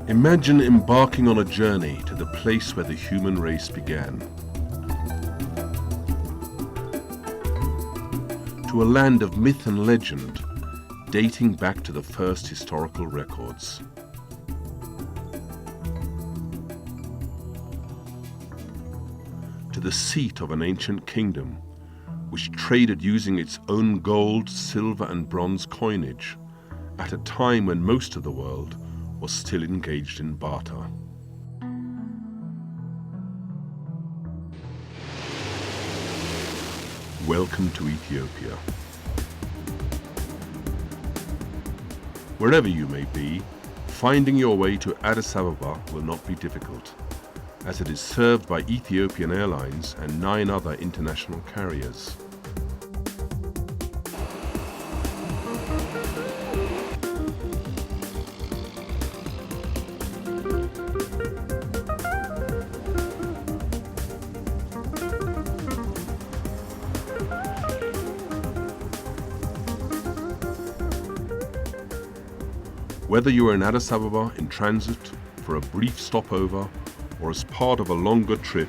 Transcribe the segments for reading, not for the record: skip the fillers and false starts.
Imagine embarking on a journey to the place where the human race began. To a land of myth and legend, dating back to the first historical records. To the seat of an ancient kingdom, which traded using its own gold, silver and bronze coinage, at a time when most of the world was still engaged in barter. Welcome to Ethiopia. Wherever you may be, finding your way to Addis Ababa will not be difficult, as it is served by Ethiopian Airlines and 9 other international carriers. Whether you are in Addis Ababa in transit, for a brief stopover, or as part of a longer trip,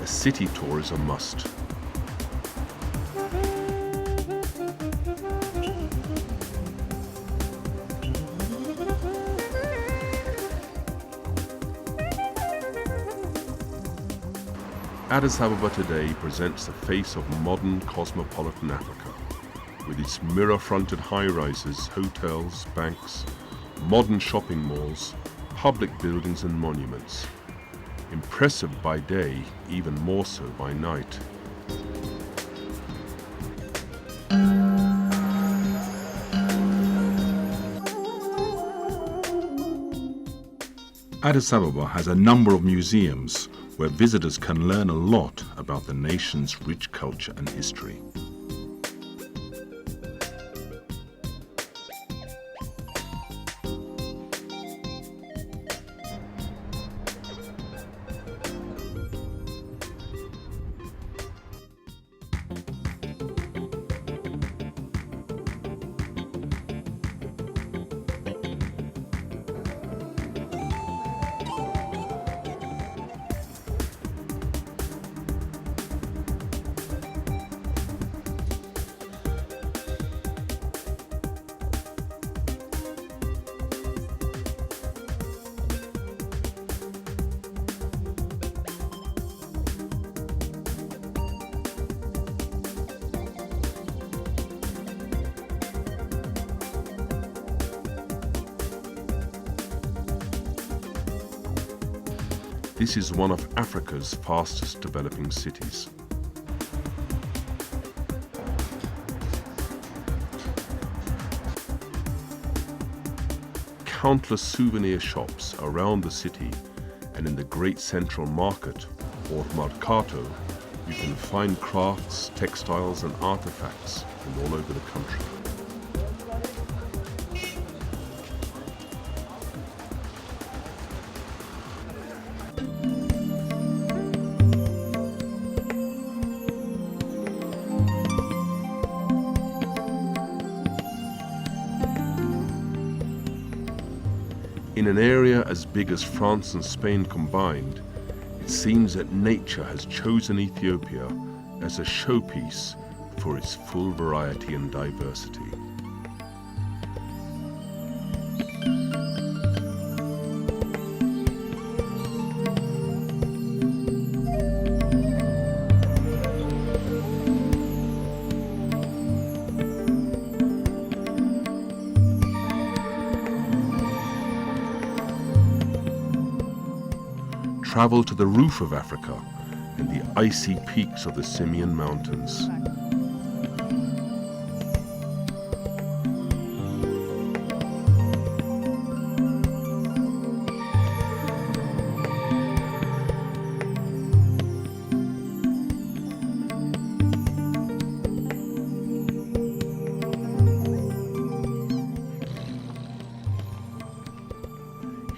a city tour is a must. Addis Ababa today presents the face of modern cosmopolitan Africa, with its mirror-fronted high-rises, hotels, banks, modern shopping malls, public buildings and monuments. Impressive by day, even more so by night. Addis Ababa has a number of museums where visitors can learn a lot about the nation's rich culture and history. This is one of Africa's fastest developing cities. Countless souvenir shops around the city, and in the great central market, or Mercato, you can find crafts, textiles and artifacts from all over the country. In an area as big as France and Spain combined, it seems that nature has chosen Ethiopia as a showpiece for its full variety and diversity. Travel to the roof of Africa and the icy peaks of the Simien Mountains.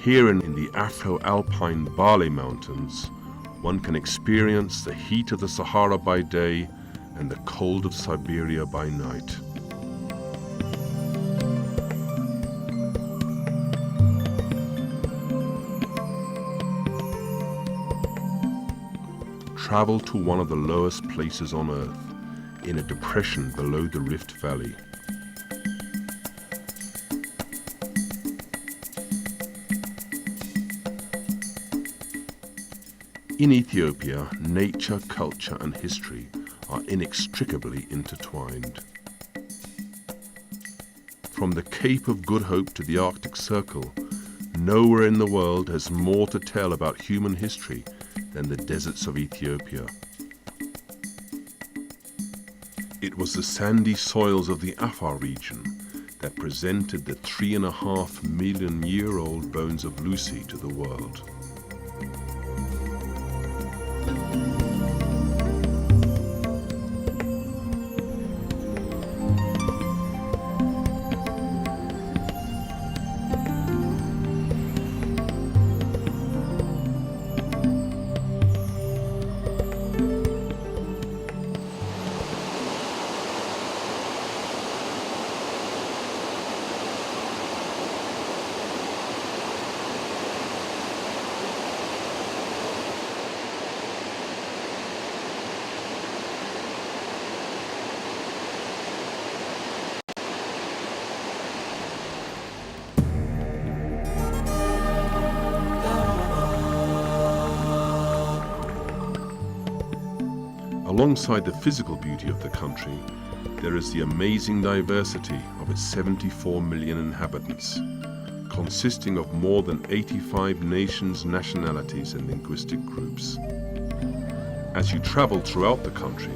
Here in the Afro-Alpine Bali Mountains, one can experience the heat of the Sahara by day and the cold of Siberia by night. Travel to one of the lowest places on Earth, in a depression below the Rift Valley. In Ethiopia, nature, culture and history are inextricably intertwined. From the Cape of Good Hope to the Arctic Circle, nowhere in the world has more to tell about human history than the deserts of Ethiopia. It was the sandy soils of the Afar region that presented the 3.5 million year old bones of Lucy to the world. Alongside the physical beauty of the country, there is the amazing diversity of its 74 million inhabitants, consisting of more than 85 nations, nationalities and linguistic groups. As you travel throughout the country,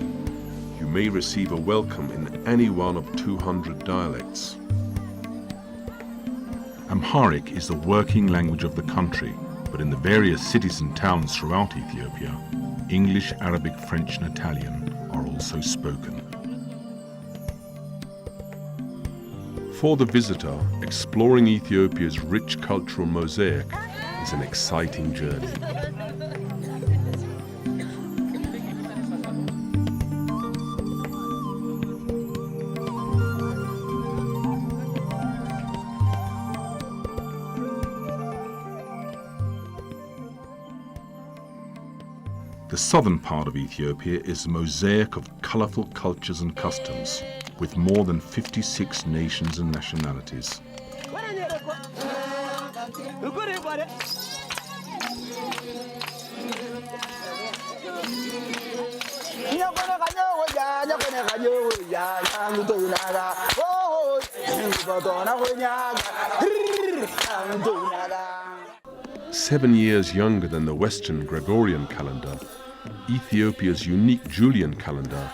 you may receive a welcome in any one of 200 dialects. Amharic is the working language of the country, but in the various cities and towns throughout Ethiopia, English, Arabic, French and Italian are also spoken. For the visitor, exploring Ethiopia's rich cultural mosaic is an exciting journey. The southern part of Ethiopia is a mosaic of colourful cultures and customs, with more than 56 nations and nationalities. Seven years younger than the Western Gregorian calendar, Ethiopia's unique Julian calendar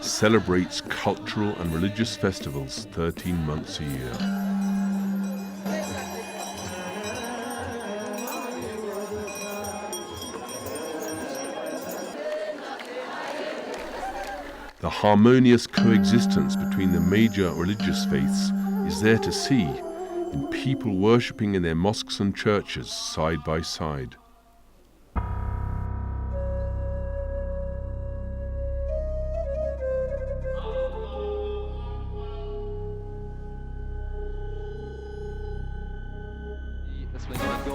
celebrates cultural and religious festivals 13 months a year. The harmonious coexistence between the major religious faiths is there to see, in people worshipping in their mosques and churches side by side.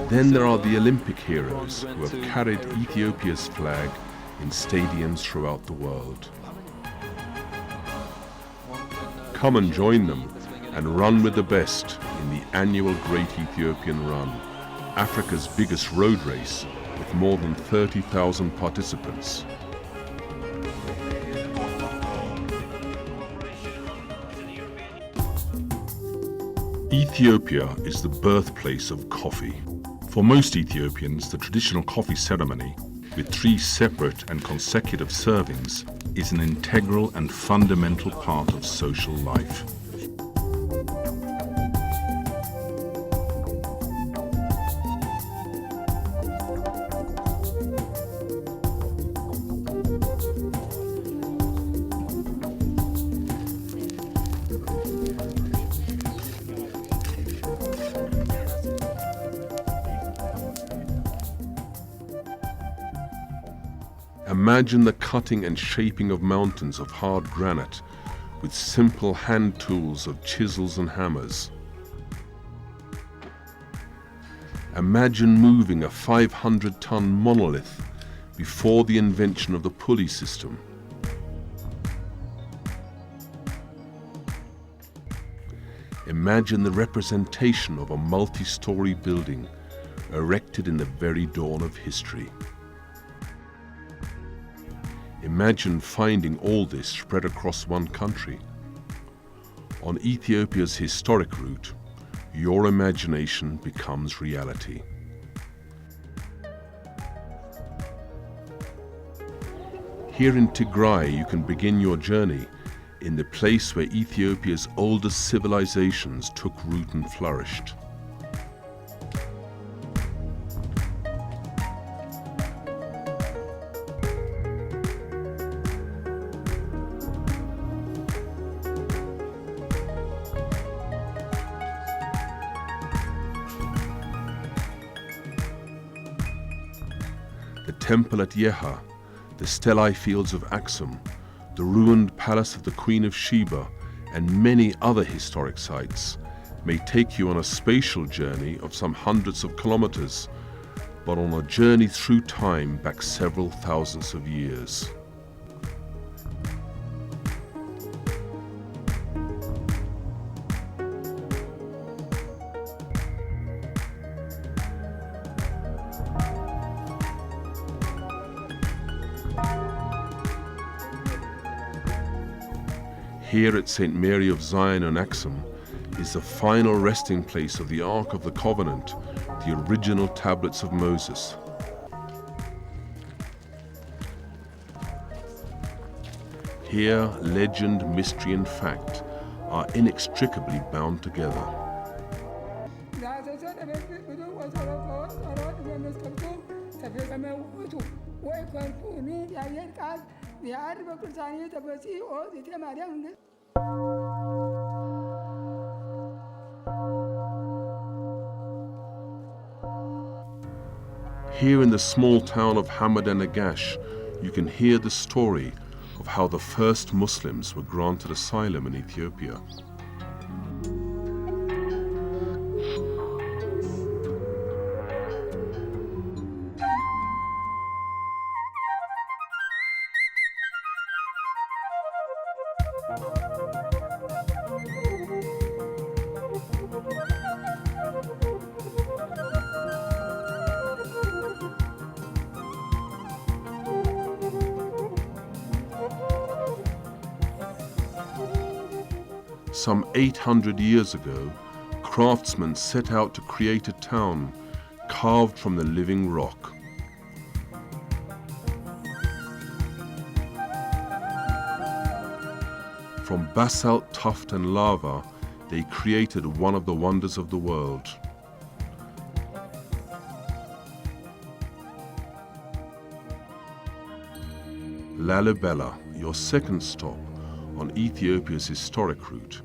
Then there are the Olympic heroes who have carried Ethiopia's flag in stadiums throughout the world. Come and join them and run with the best in the annual Great Ethiopian Run, Africa's biggest road race with more than 30,000 participants. Ethiopia is the birthplace of coffee. For most Ethiopians, the traditional coffee ceremony, with 3 separate and consecutive servings, is an integral and fundamental part of social life. Imagine the cutting and shaping of mountains of hard granite with simple hand tools of chisels and hammers. Imagine moving a 500-ton monolith before the invention of the pulley system. Imagine the representation of a multi-story building erected in the very dawn of history. Imagine finding all this spread across one country. On Ethiopia's historic route, your imagination becomes reality. Here in Tigray, you can begin your journey in the place where Ethiopia's oldest civilizations took root and flourished. The temple at Yeha, the Stellai fields of Axum, the ruined palace of the Queen of Sheba, and many other historic sites may take you on a spatial journey of some hundreds of kilometers, but on a journey through time back several thousands of years. Here at St. Mary of Zion and Axum is the final resting place of the Ark of the Covenant, the original tablets of Moses. Here, legend, mystery, and fact are inextricably bound together. Here in the small town of Hamad and Nagash, you can hear the story of how the first Muslims were granted asylum in Ethiopia. Some 800 years ago, craftsmen set out to create a town carved from the living rock. From basalt, tuft and lava, they created one of the wonders of the world. Lalibela, your second stop on Ethiopia's historic route,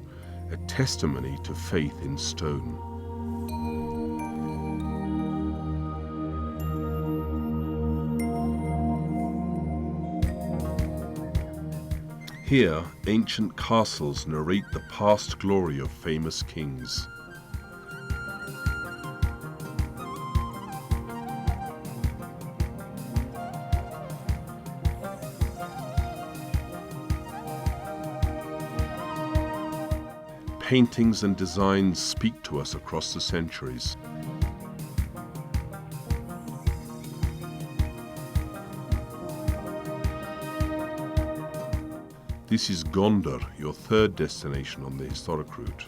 a testimony to faith in stone. Here, ancient castles narrate the past glory of famous kings. Paintings and designs speak to us across the centuries. This is Gondar, your third destination on the historic route.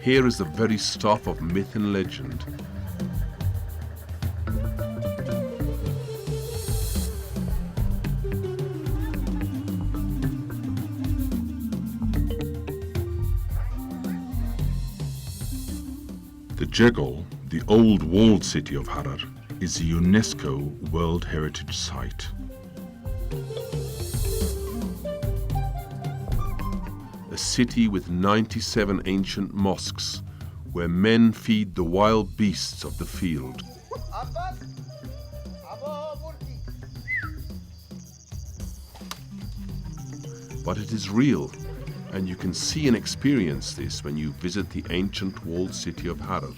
Here is the very stuff of myth and legend. The Cradle, the old walled city of Harar, is a UNESCO World Heritage Site. A city with 97 ancient mosques where men feed the wild beasts of the field. But it is real, and you can see and experience this when you visit the ancient walled city of Harar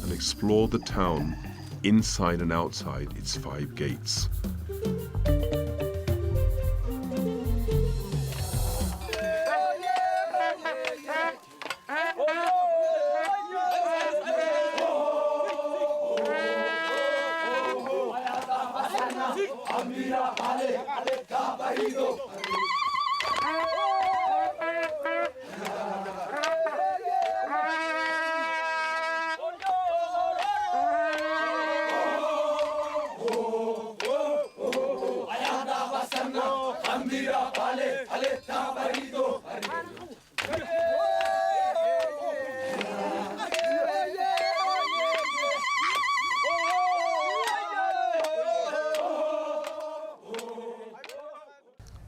and explore the town inside and outside its 5 gates.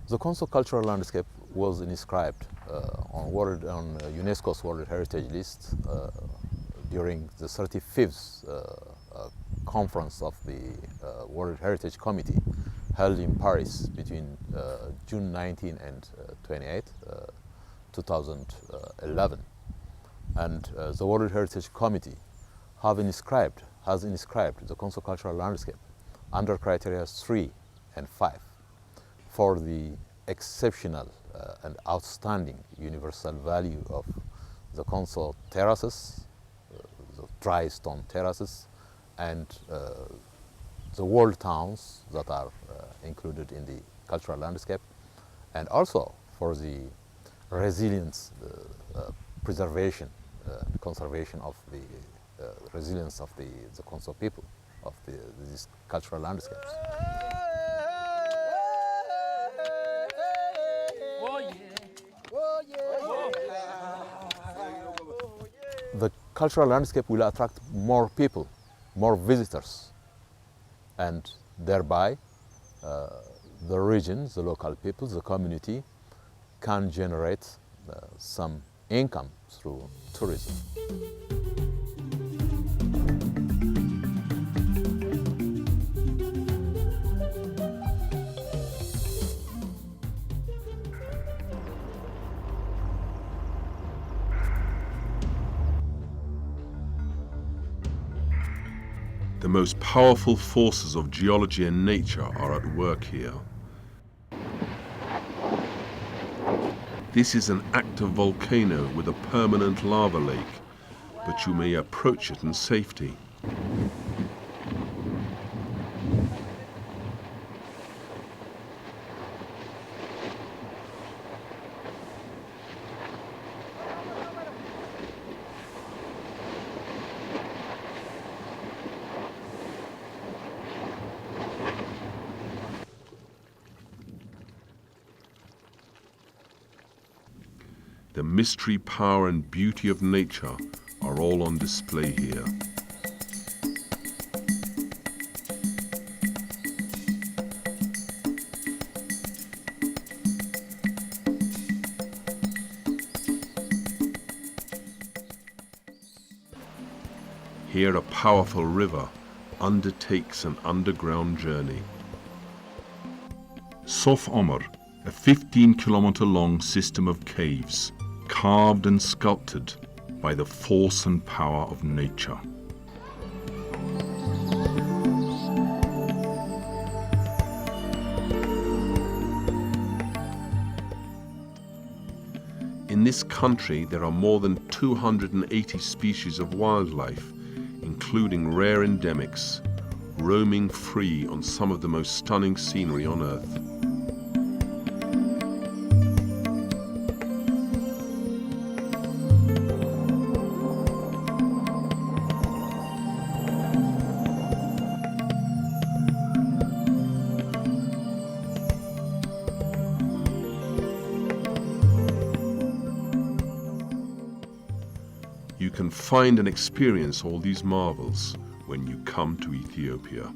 The Konso cultural landscape was inscribed on UNESCO's World Heritage List during the 35th conference of the World Heritage Committee held in Paris between June 19 and 28, 2011. And the World Heritage Committee has inscribed the Konso cultural landscape under criteria 3 and 5 for the exceptional and outstanding universal value of the Konso terraces, the dry stone terraces, and the walled towns that are included in the cultural landscape, and also for the resilience, preservation, conservation of the resilience of the Konso people of these cultural landscapes. The cultural landscape will attract more people, more visitors, and thereby the region, the local people, the community can generate some income through tourism. The most powerful forces of geology and nature are at work here. This is an active volcano with a permanent lava lake, but you may approach it in safety. The mystery, power and beauty of nature are all on display here. Here a powerful river undertakes an underground journey. Sof Omar, a 15-kilometer long system of caves, carved and sculpted by the force and power of nature. In this country there are more than 280 species of wildlife, including rare endemics, roaming free on some of the most stunning scenery on Earth. you can find and experience all these marvels when you come to Ethiopia.